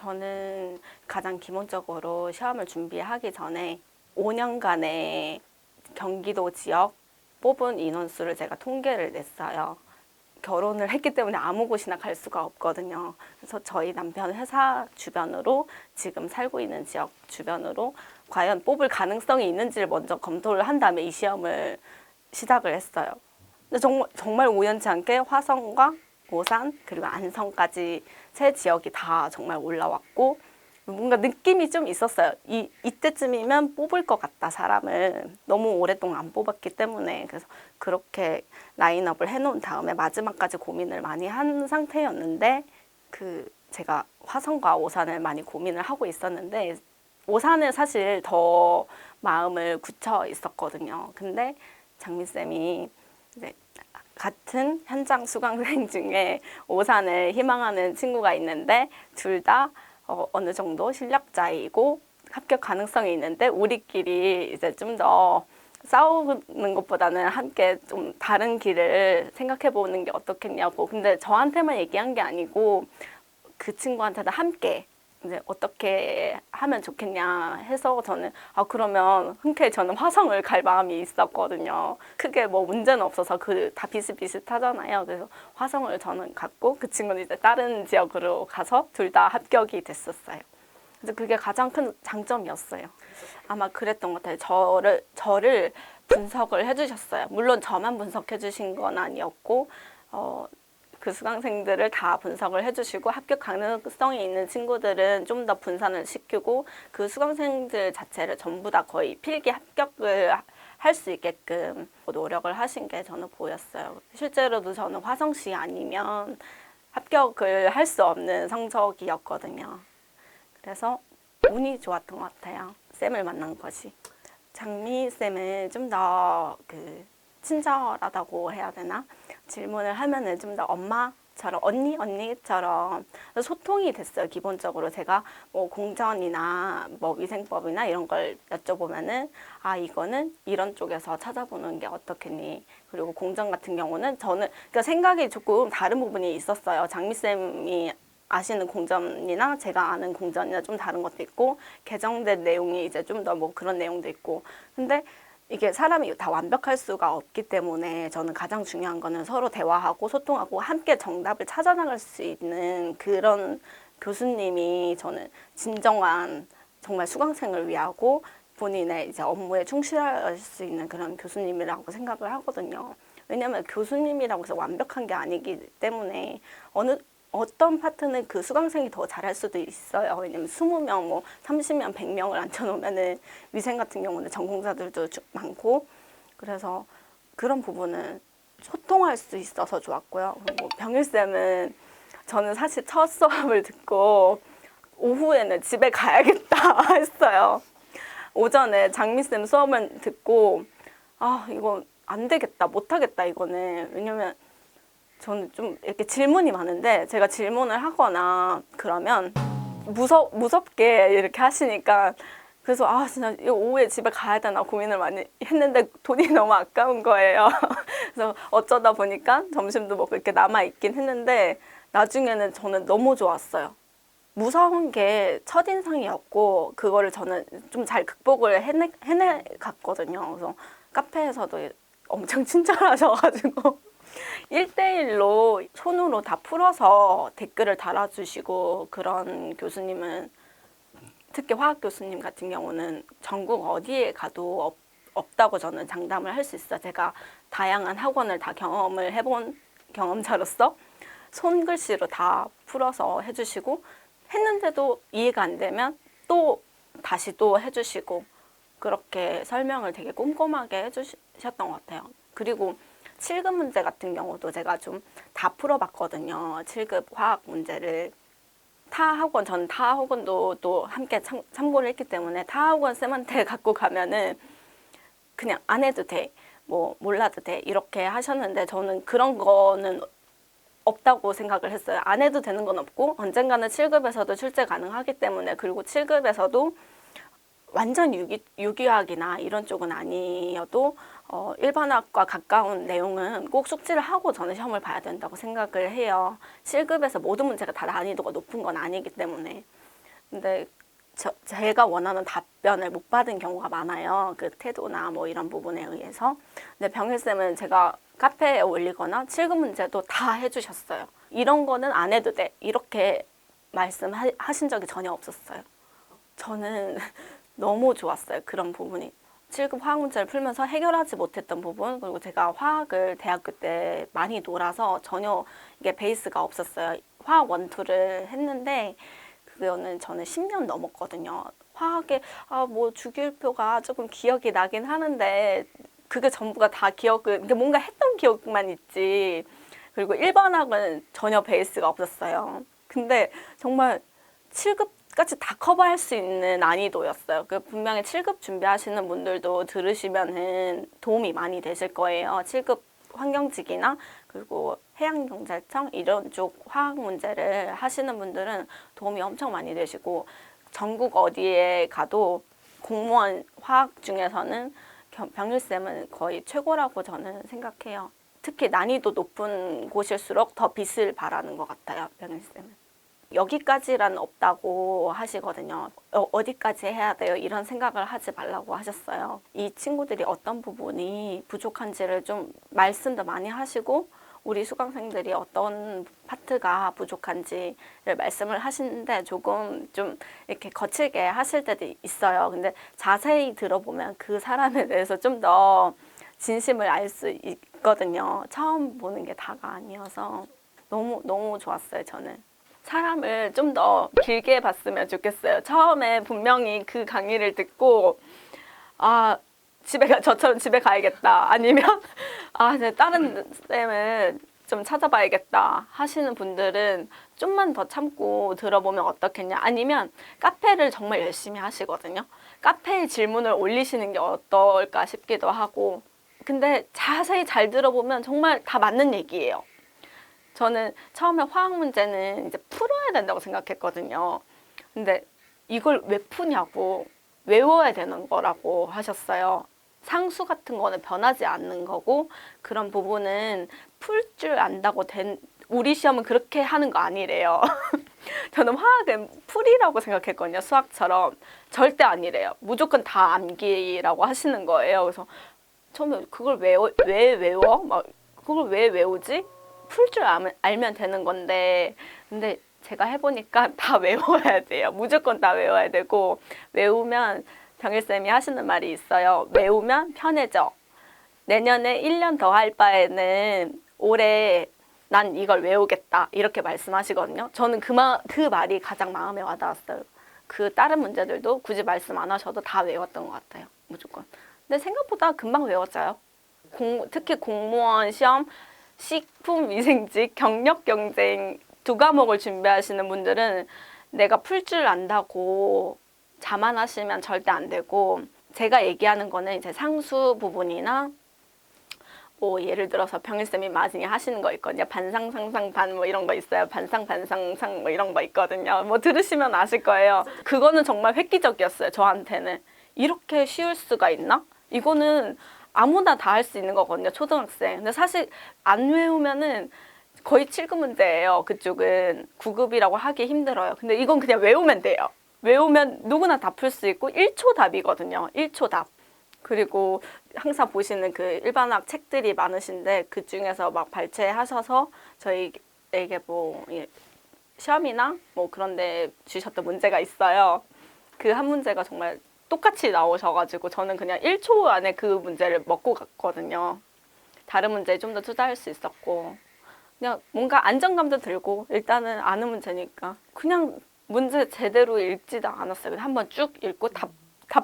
저는 가장 기본적으로 시험을 준비하기 전에 5년간의 경기도 지역 뽑은 인원수를 제가 통계를 냈어요. 결혼을 했기 때문에 아무 곳이나 갈 수가 없거든요. 그래서 저희 남편 회사 주변으로 지금 살고 있는 지역 주변으로 과연 뽑을 가능성이 있는지를 먼저 검토를 한 다음에 이 시험을 시작을 했어요. 근데 정말 우연치 않게 화성과 오산 그리고 안성까지 세 지역이 다 정말 올라왔고 뭔가 느낌이 좀 있었어요. 이때쯤이면 뽑을 것 같다, 사람을. 너무 오랫동안 안 뽑았기 때문에. 그래서 그렇게 라인업을 해놓은 다음에 마지막까지 고민을 많이 한 상태였는데 제가 화성과 오산을 많이 고민을 하고 있었는데 오산을 사실 더 마음을 굳혀 있었거든요. 근데 장미쌤이 이제 같은 현장 수강생 중에 오산을 희망하는 친구가 있는데 둘 다 어느 정도 실력자이고 합격 가능성이 있는데 우리끼리 이제 좀 더 싸우는 것보다는 함께 좀 다른 길을 생각해 보는 게 어떻겠냐고. 근데 저한테만 얘기한 게 아니고 그 친구한테도 함께 이제 어떻게 하면 좋겠냐 해서 저는 그러면 흔쾌히 저는 화성을 갈 마음이 있었거든요. 크게 뭐 문제는 없어서 다 비슷비슷하잖아요. 그래서 화성을 저는 갔고 그 친구는 이제 다른 지역으로 가서 둘 다 합격이 됐었어요. 그래서 그게 가장 큰 장점이었어요. 아마 그랬던 것 같아요. 저를 분석을 해주셨어요. 물론 저만 분석해 주신 건 아니었고 그 수강생들을 다 분석을 해주시고 합격 가능성이 있는 친구들은 좀 더 분산을 시키고 그 수강생들 자체를 전부 다 거의 필기 합격을 할 수 있게끔 노력을 하신 게 저는 보였어요. 실제로도 저는 화성시 아니면 합격을 할 수 없는 성적이었거든요. 그래서 운이 좋았던 것 같아요. 쌤을 만난 것이. 장미쌤은 좀 더 친절하다고 해야 되나? 질문을 하면은 좀 더 엄마처럼, 언니처럼 소통이 됐어요. 기본적으로 제가 뭐 공전이나 뭐 위생법이나 이런 걸 여쭤보면은 이거는 이런 쪽에서 찾아보는 게 어떻겠니? 그리고 공전 같은 경우는 저는 그러니까 생각이 조금 다른 부분이 있었어요. 장미쌤이 아시는 공전이나 제가 아는 공전이나 좀 다른 것도 있고 개정된 내용이 이제 좀 더 뭐 그런 내용도 있고 근데 이게 사람이 다 완벽할 수가 없기 때문에 저는 가장 중요한 거는 서로 대화하고 소통하고 함께 정답을 찾아나갈 수 있는 그런 교수님이 저는 진정한 정말 수강생을 위하고 본인의 이제 업무에 충실할 수 있는 그런 교수님이라고 생각을 하거든요. 왜냐하면 교수님이라고 해서 완벽한 게 아니기 때문에 어떤 파트는 그 수강생이 더 잘할 수도 있어요. 왜냐면 20명, 뭐 30명, 100명을 앉혀놓으면은 위생 같은 경우는 전공자들도 많고 그래서 그런 부분은 소통할 수 있어서 좋았고요. 그리고 병일쌤은 저는 사실 첫 수업을 듣고 오후에는 집에 가야겠다 했어요. 오전에 장미쌤 수업을 듣고 이거 안 되겠다, 못하겠다 이거는. 왜냐면 저는 좀 이렇게 질문이 많은데 제가 질문을 하거나 그러면 무섭게 이렇게 하시니까 그래서 진짜 이거 오후에 집에 가야 되나 고민을 많이 했는데 돈이 너무 아까운 거예요. 그래서 어쩌다 보니까 점심도 먹고 이렇게 남아있긴 했는데 나중에는 저는 너무 좋았어요. 무서운 게 첫인상이었고 그거를 저는 좀 잘 극복을 해내갔거든요. 그래서 카페에서도 엄청 친절하셔가지고 1대1로 손으로 다 풀어서 댓글을 달아주시고 그런 교수님은 특히 화학 교수님 같은 경우는 전국 어디에 가도 없다고 저는 장담을 할 수 있어요. 제가 다양한 학원을 다 경험을 해본 경험자로서 손글씨로 다 풀어서 해주시고 했는데도 이해가 안 되면 또 다시 또 해주시고 그렇게 설명을 되게 꼼꼼하게 해주셨던 것 같아요. 그리고 7급 문제 같은 경우도 제가 좀 다 풀어봤거든요. 7급 화학 문제를. 저는 타 학원도 또 함께 참고를 했기 때문에 타 학원 쌤한테 갖고 가면은 그냥 안 해도 돼, 뭐 몰라도 돼 이렇게 하셨는데 저는 그런 거는 없다고 생각을 했어요. 안 해도 되는 건 없고 언젠가는 7급에서도 출제 가능하기 때문에 그리고 7급에서도 완전 유기화학이나 이런 쪽은 아니어도 일반화학과 가까운 내용은 꼭 숙지를 하고 저는 시험을 봐야 된다고 생각을 해요. 7급에서 모든 문제가 다 난이도가 높은 건 아니기 때문에. 근데 제가 원하는 답변을 못 받은 경우가 많아요. 그 태도나 뭐 이런 부분에 의해서. 근데 병일쌤은 제가 카페에 올리거나 7급 문제도 다 해주셨어요. 이런 거는 안 해도 돼. 이렇게 말씀하신 적이 전혀 없었어요. 저는 너무 좋았어요. 그런 부분이. 7급 화학 문제를 풀면서 해결하지 못했던 부분, 그리고 제가 화학을 대학교 때 많이 놀아서 전혀 이게 베이스가 없었어요. 화학 원투를 했는데 그거는 저는 10년 넘었거든요. 화학에 뭐 주기율표가 조금 기억이 나긴 하는데 그게 전부가 다 기억은 뭔가 했던 기억만 있지. 그리고 1번 학은 전혀 베이스가 없었어요. 근데 정말 7급까지 다 커버할 수 있는 난이도였어요. 분명히 7급 준비하시는 분들도 들으시면은 도움이 많이 되실 거예요. 7급 환경직이나 그리고 해양경찰청 이런 쪽 화학 문제를 하시는 분들은 도움이 엄청 많이 되시고, 전국 어디에 가도 공무원 화학 중에서는 병일쌤은 거의 최고라고 저는 생각해요. 특히 난이도 높은 곳일수록 더 빛을 발하는 것 같아요, 병일쌤은. 여기까지란 없다고 하시거든요. 어디까지 해야 돼요? 이런 생각을 하지 말라고 하셨어요. 이 친구들이 어떤 부분이 부족한지를 좀 말씀도 많이 하시고, 우리 수강생들이 어떤 파트가 부족한지를 말씀을 하시는데 조금 좀 이렇게 거칠게 하실 때도 있어요. 근데 자세히 들어보면 그 사람에 대해서 좀 더 진심을 알 수 있거든요. 처음 보는 게 다가 아니어서 너무 좋았어요, 저는. 사람을 좀 더 길게 봤으면 좋겠어요. 처음에 분명히 그 강의를 듣고 저처럼 집에 가야겠다, 아니면 이제 다른 쌤을 좀 찾아봐야겠다 하시는 분들은 좀만 더 참고 들어보면 어떻겠냐, 아니면 카페를 정말 열심히 하시거든요. 카페에 질문을 올리시는 게 어떨까 싶기도 하고. 근데 자세히 잘 들어보면 정말 다 맞는 얘기예요. 저는 처음에 화학 문제는 이제 풀어야 된다고 생각했거든요. 근데 이걸 왜 푸냐고, 외워야 되는 거라고 하셨어요. 상수 같은 거는 변하지 않는 거고, 그런 부분은 풀 줄 안다고 우리 시험은 그렇게 하는 거 아니래요. 저는 화학은 풀이라고 생각했거든요. 수학처럼. 절대 아니래요. 무조건 다 암기라고 하시는 거예요. 그래서 처음에 그걸 왜 외워? 그걸 왜 외우지? 풀 줄 알면 되는 건데, 근데 제가 해보니까 다 외워야 돼요. 무조건 다 외워야 되고, 외우면 병일쌤이 하시는 말이 있어요. 외우면 편해져. 내년에 1년 더 할 바에는 올해 난 이걸 외우겠다, 이렇게 말씀하시거든요. 저는 그 말이 가장 마음에 와닿았어요. 그 다른 문제들도 굳이 말씀 안 하셔도 다 외웠던 것 같아요. 무조건. 근데 생각보다 금방 외웠어요. 특히 공무원 시험, 식품위생직, 경력경쟁 2과목을 준비하시는 분들은 내가 풀 줄 안다고 자만하시면 절대 안 되고, 제가 얘기하는 거는 이제 상수 부분이나 뭐 예를 들어서 병일쌤이 많이 하시는 거 있거든요. 반상상상반 뭐 이런 거 있어요. 반상반상상 뭐 이런 거 있거든요. 뭐 들으시면 아실 거예요. 그거는 정말 획기적이었어요, 저한테는. 이렇게 쉬울 수가 있나? 이거는 아무나 다 할 수 있는 거거든요, 초등학생. 근데 사실 안 외우면은 거의 7급 문제예요. 그쪽은 9급이라고 하기 힘들어요. 근데 이건 그냥 외우면 돼요. 외우면 누구나 다 풀 수 있고 1초 답이거든요. 1초 답. 그리고 항상 보시는 그 일반학 책들이 많으신데 그 중에서 막 발췌하셔서 저희에게 뭐 시험이나 뭐 그런 데 주셨던 문제가 있어요. 그 한 문제가 정말 똑같이 나오셔가지고 저는 그냥 1초 안에 그 문제를 먹고 갔거든요. 다른 문제에 좀 더 투자할 수 있었고, 그냥 뭔가 안정감도 들고, 일단은 아는 문제니까 그냥 문제 제대로 읽지도 않았어요. 한번 쭉 읽고 답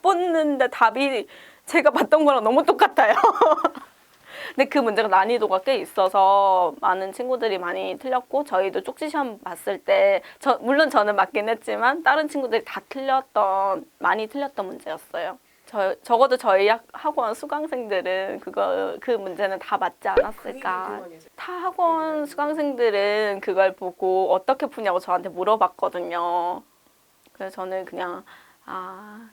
보는데 답이 제가 봤던 거랑 너무 똑같아요. 근데 그 문제가 난이도가 꽤 있어서 많은 친구들이 많이 틀렸고, 저희도 쪽지 시험 봤을 때 물론 저는 맞긴 했지만 다른 친구들이 다 많이 틀렸던 문제였어요. 적어도 저희 학원 수강생들은 그 문제는 다 맞지 않았을까. 타 학원 수강생들은 그걸 보고 어떻게 푸냐고 저한테 물어봤거든요. 그래서 저는 그냥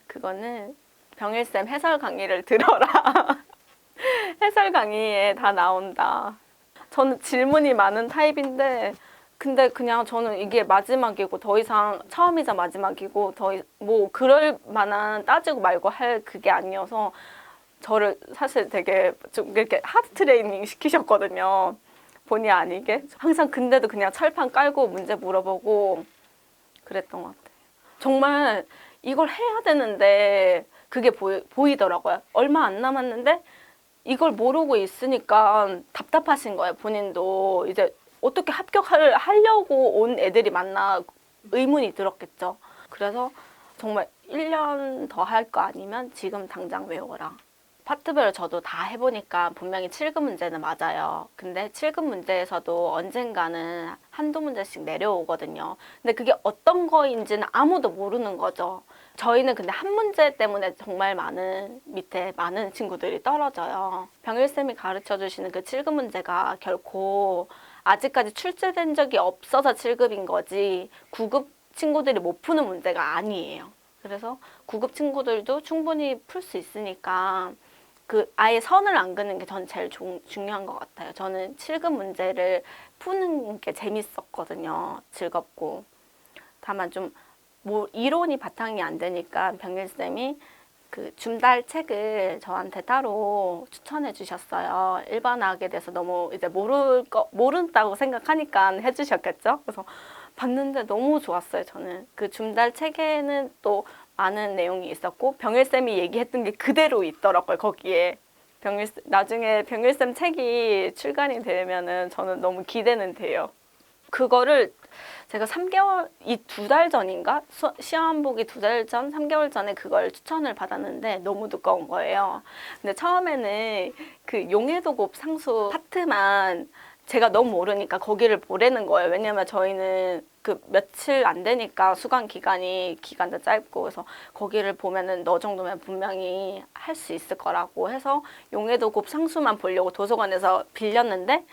그거는 병일쌤 해설 강의를 들어라. 해설 강의에 다 나온다. 저는 질문이 많은 타입인데 근데 그냥 저는 이게 마지막이고 더 이상 처음이자 마지막이고 뭐 그럴 만한 따지고 말고 할 그게 아니어서 저를 사실 되게 좀 이렇게 하드 트레이닝 시키셨거든요. 본의 아니게. 항상 근데도 그냥 철판 깔고 문제 물어보고 그랬던 것 같아요. 정말 이걸 해야 되는데 그게 보이더라고요. 얼마 안 남았는데 이걸 모르고 있으니까 답답하신 거예요. 본인도 이제 어떻게 합격을 하려고 온 애들이 맞나 의문이 들었겠죠. 그래서 정말 1년 더 할 거 아니면 지금 당장 외워라. 파트별로 저도 다 해보니까 분명히 7급 문제는 맞아요. 근데 7급 문제에서도 언젠가는 한두 문제씩 내려오거든요. 근데 그게 어떤 거인지는 아무도 모르는 거죠. 저희는 근데 한 문제 때문에 정말 밑에 많은 친구들이 떨어져요. 병일쌤이 가르쳐 주시는 그 7급 문제가 결코 아직까지 출제된 적이 없어서 7급인 거지 9급 친구들이 못 푸는 문제가 아니에요. 그래서 9급 친구들도 충분히 풀 수 있으니까 아예 선을 안 긋는 게 전 제일 중요한 것 같아요. 저는 7급 문제를 푸는 게 재밌었거든요. 즐겁고. 다만 좀 이론이 바탕이 안 되니까 병일쌤이 그 줌달 책을 저한테 따로 추천해 주셨어요. 일반화학에 대해서 너무 이제 모른다고 생각하니까 해주셨겠죠? 그래서 봤는데 너무 좋았어요, 저는. 그 줌달 책에는 또 많은 내용이 있었고, 병일쌤이 얘기했던 게 그대로 있더라고요, 거기에. 나중에 병일쌤 책이 출간이 되면은 저는 너무 기대는 돼요. 그거를 제가 3개월, 이 2달 전인가? 시험 보기 2달 전, 3개월 전에 그걸 추천을 받았는데 너무 두꺼운 거예요. 근데 처음에는 그 용해도곱 상수 파트만 제가 너무 모르니까 거기를 보라는 거예요. 왜냐면 저희는 그 며칠 안 되니까 수강 기간도 짧고 그래서 거기를 보면은 너 정도면 분명히 할 수 있을 거라고 해서 용해도곱 상수만 보려고 도서관에서 빌렸는데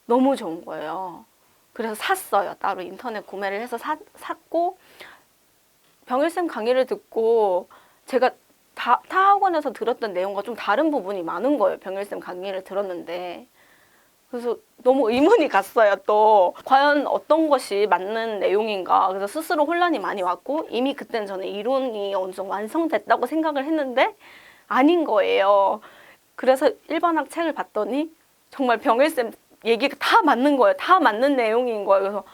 너무 좋은 거예요. 그래서 샀어요. 따로 인터넷 구매를 해서 샀고 병일쌤 강의를 듣고 제가 타 학원에서 들었던 내용과 좀 다른 부분이 많은 거예요. 병일쌤 강의를 들었는데. 그래서 너무 의문이 갔어요. 또 과연 어떤 것이 맞는 내용인가. 그래서 스스로 혼란이 많이 왔고 이미 그때는 저는 이론이 어느 정도 완성됐다고 생각을 했는데 아닌 거예요. 그래서 일반학 책을 봤더니 정말 병일쌤 얘기가 다 맞는 거예요. 다 맞는 내용인 거예요. 그래서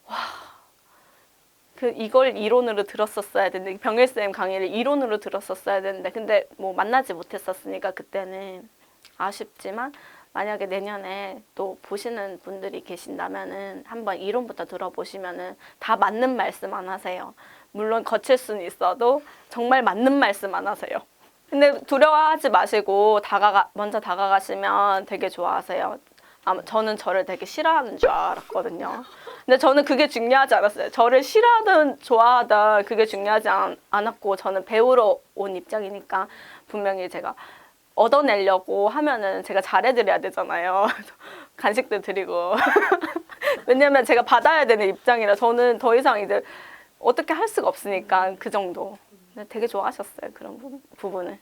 와, 이걸 이론으로 들었었어야 되는데 병일쌤 강의를 이론으로 들었었어야 되는데 근데 뭐 만나지 못했었으니까 그때는 아쉽지만 만약에 내년에 또 보시는 분들이 계신다면은 한번 이론부터 들어보시면은 다 맞는 말씀 안 하세요. 물론 거칠 수는 있어도 정말 맞는 말씀 안 하세요. 근데 두려워하지 마시고 먼저 다가가시면 되게 좋아하세요. 저는 저를 되게 싫어하는 줄 알았거든요. 근데 저는 그게 중요하지 않았어요. 저를 싫어하든 좋아하든 그게 중요하지 않았고 저는 배우러 온 입장이니까 분명히 제가 얻어내려고 하면은 제가 잘해드려야 되잖아요. 간식도 드리고. 왜냐면 제가 받아야 되는 입장이라 저는 더 이상 이제 어떻게 할 수가 없으니까 그 정도. 근데 되게 좋아하셨어요. 그런 부분을.